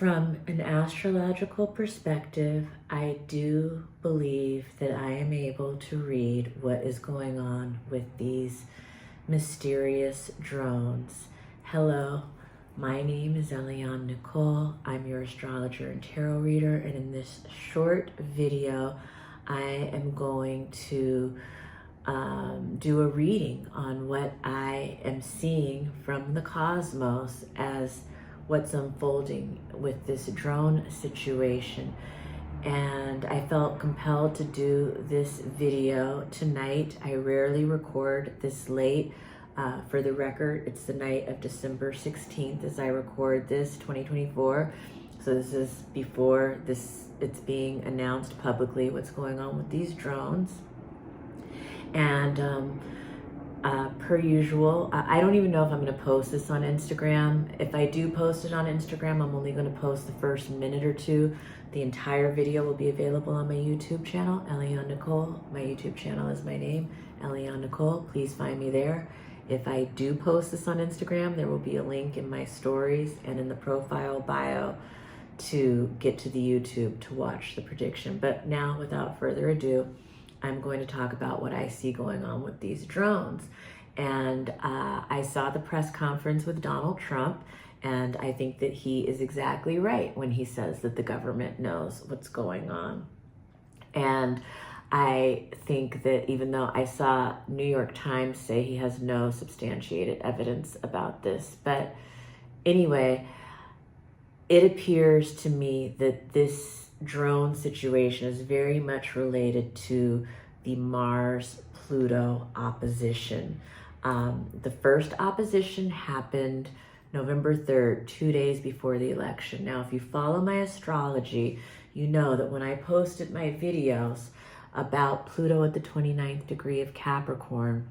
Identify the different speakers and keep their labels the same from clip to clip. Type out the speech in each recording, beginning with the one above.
Speaker 1: From an astrological perspective, I do believe that I am able to read what is going on with these mysterious drones. Hello, my name is Eliane Nicole. I'm your astrologer and tarot reader, and in this short video, I am going to do a reading on what I am seeing from the cosmos as what's unfolding with this drone situation. And I felt compelled to do this video tonight. I rarely record this late. For the record, it's the night of December 16th as I record this, 2024. So this is before it's being announced publicly what's going on with these drones. And per usual, I don't even know if I'm going to post this on Instagram. If I do post it on Instagram, I'm only going to post the first minute or two. The entire video will be available on my YouTube channel, Eliane Nicole. My YouTube channel is my name, Eliane Nicole. Please find me there. If I do post this on Instagram, there will be a link in my stories and in the profile bio to get to the YouTube to watch the prediction. But now, without further ado, I'm going to talk about what I see going on with these drones. And I saw the press conference with Donald Trump, and I think that he is exactly right when he says that the government knows what's going on. And I think that even though I saw New York Times say he has no substantiated evidence about this, but anyway, it appears to me that this drone situation is very much related to the Mars-Pluto opposition. The first opposition happened November 3rd, 2 days before the election. Now, if you follow my astrology, you know that when I posted my videos about Pluto at the 29th degree of Capricorn,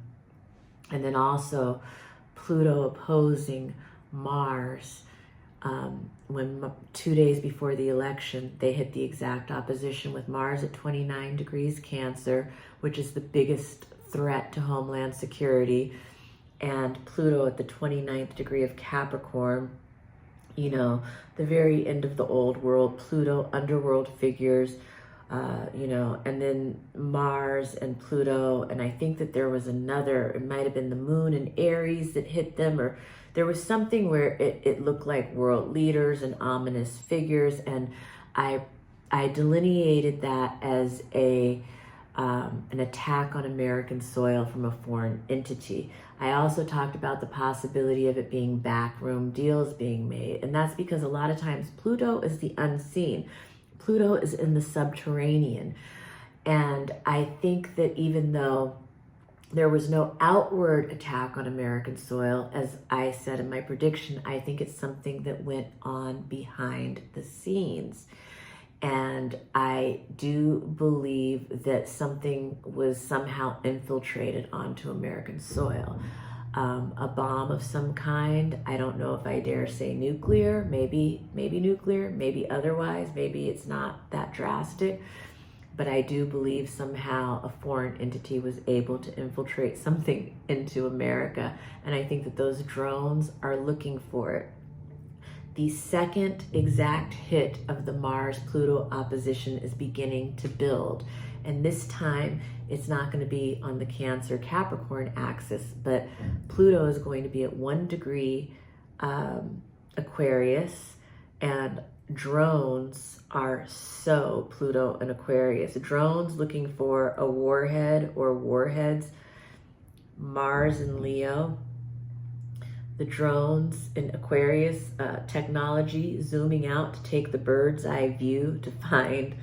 Speaker 1: and then also Pluto opposing Mars, when 2 days before the election, they hit the exact opposition with Mars at 29 degrees Cancer, which is the biggest threat to homeland security, and Pluto at the 29th degree of Capricorn, you know, the very end of the old world, Pluto, underworld figures, you know, and then Mars and Pluto, and I think that there was another, it might have been the moon and Aries that hit them, or there was something where it looked like world leaders and ominous figures, and I delineated that as an attack on American soil from a foreign entity. I also talked about the possibility of it being backroom deals being made, and that's because a lot of times Pluto is the unseen. Pluto is in the subterranean, and I think that even though there was no outward attack on American soil, as I said in my prediction, I think it's something that went on behind the scenes. And I do believe that something was somehow infiltrated onto American soil. A bomb of some kind. I don't know if I dare say nuclear, maybe nuclear, maybe otherwise, maybe it's not that drastic. But I do believe somehow a foreign entity was able to infiltrate something into America. And I think that those drones are looking for it. The second exact hit of the Mars-Pluto opposition is beginning to build. And this time, it's not going to be on the Cancer-Capricorn axis, but Pluto is going to be at 1 degree Aquarius, and drones are so Pluto and Aquarius. Drones looking for a warhead or warheads, Mars and Leo. The drones in Aquarius, technology zooming out to take the bird's eye view to find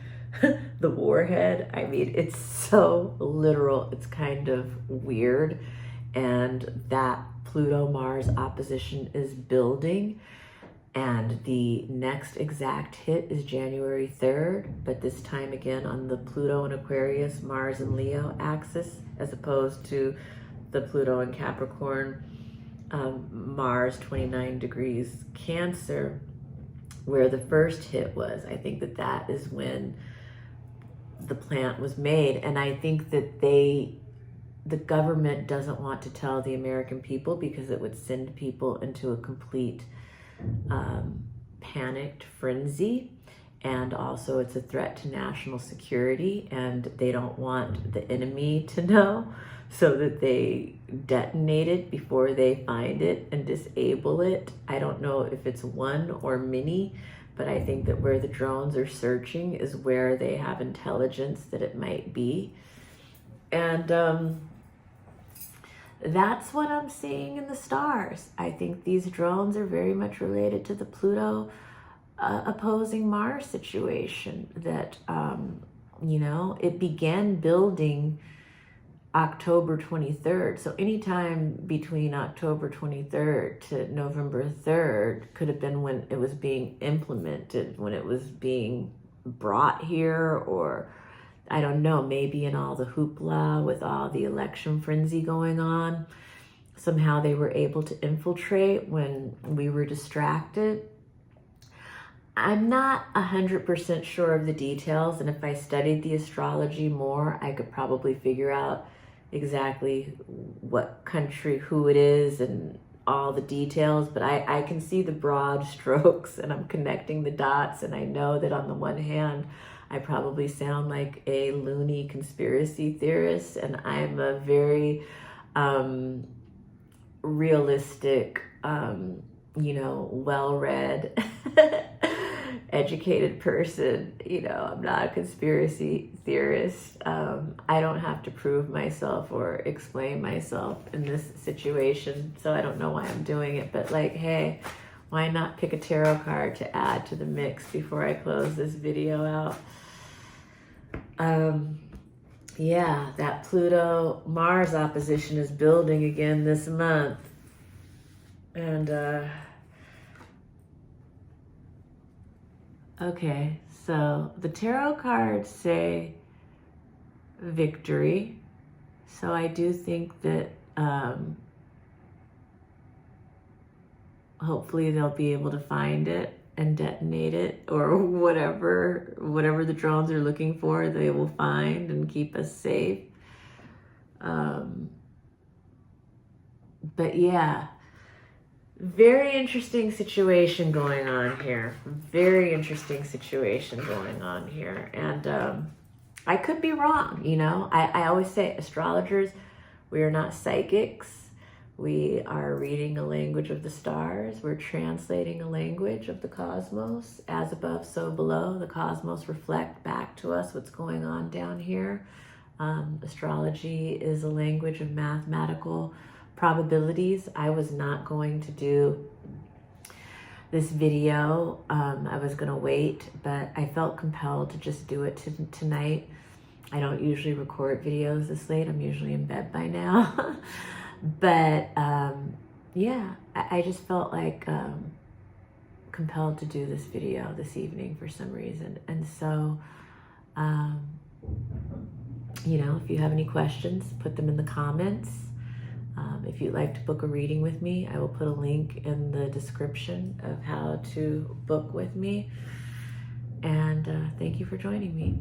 Speaker 1: the warhead. I mean, it's so literal. It's kind of weird. And that Pluto-Mars opposition is building. And the next exact hit is January 3rd, but this time again on the Pluto and Aquarius, Mars and Leo axis, as opposed to the Pluto and Capricorn, Mars 29 degrees Cancer, where the first hit was. I think that that is when the plant was made. And I think that the government doesn't want to tell the American people because it would send people into a complete panicked frenzy, and also it's a threat to national security, and they don't want the enemy to know, so that they detonate it before they find it and disable it. I don't know if it's one or many, but I think that where the drones are searching is where they have intelligence that it might be. And that's what I'm seeing in the stars. I think these drones are very much related to the Pluto opposing Mars situation that, you know, it began building October 23rd. So anytime between October 23rd to November 3rd could have been when it was being implemented, when it was being brought here, or I don't know, maybe in all the hoopla with all the election frenzy going on, somehow they were able to infiltrate when we were distracted. I'm not 100% sure of the details, and if I studied the astrology more, I could probably figure out exactly what country, who it is, and all the details, but I can see the broad strokes, and I'm connecting the dots, and I know that on the one hand, I probably sound like a loony conspiracy theorist, and I'm a very realistic, you know, well-read, educated person. You know, I'm not a conspiracy theorist. I don't have to prove myself or explain myself in this situation, so I don't know why I'm doing it, but like, hey, why not pick a tarot card to add to the mix before I close this video out? Yeah, that Pluto-Mars opposition is building again this month. And, okay, so the tarot cards say victory. So I do think that hopefully they'll be able to find it and detonate it, or whatever the drones are looking for, they will find and keep us safe. But yeah, very interesting situation going on here. Very interesting situation going on here. And I could be wrong, you know. I always say, astrologers, we are not psychics. We are reading a language of the stars. We're translating a language of the cosmos. As above, so below. The cosmos reflect back to us what's going on down here. Astrology is a language of mathematical probabilities. I was not going to do this video. I was going to wait, but I felt compelled to just do it tonight. I don't usually record videos this late. I'm usually in bed by now. But yeah, I just felt like compelled to do this video this evening for some reason. And so, you know, if you have any questions, put them in the comments. If you'd like to book a reading with me, I will put a link in the description of how to book with me. And thank you for joining me.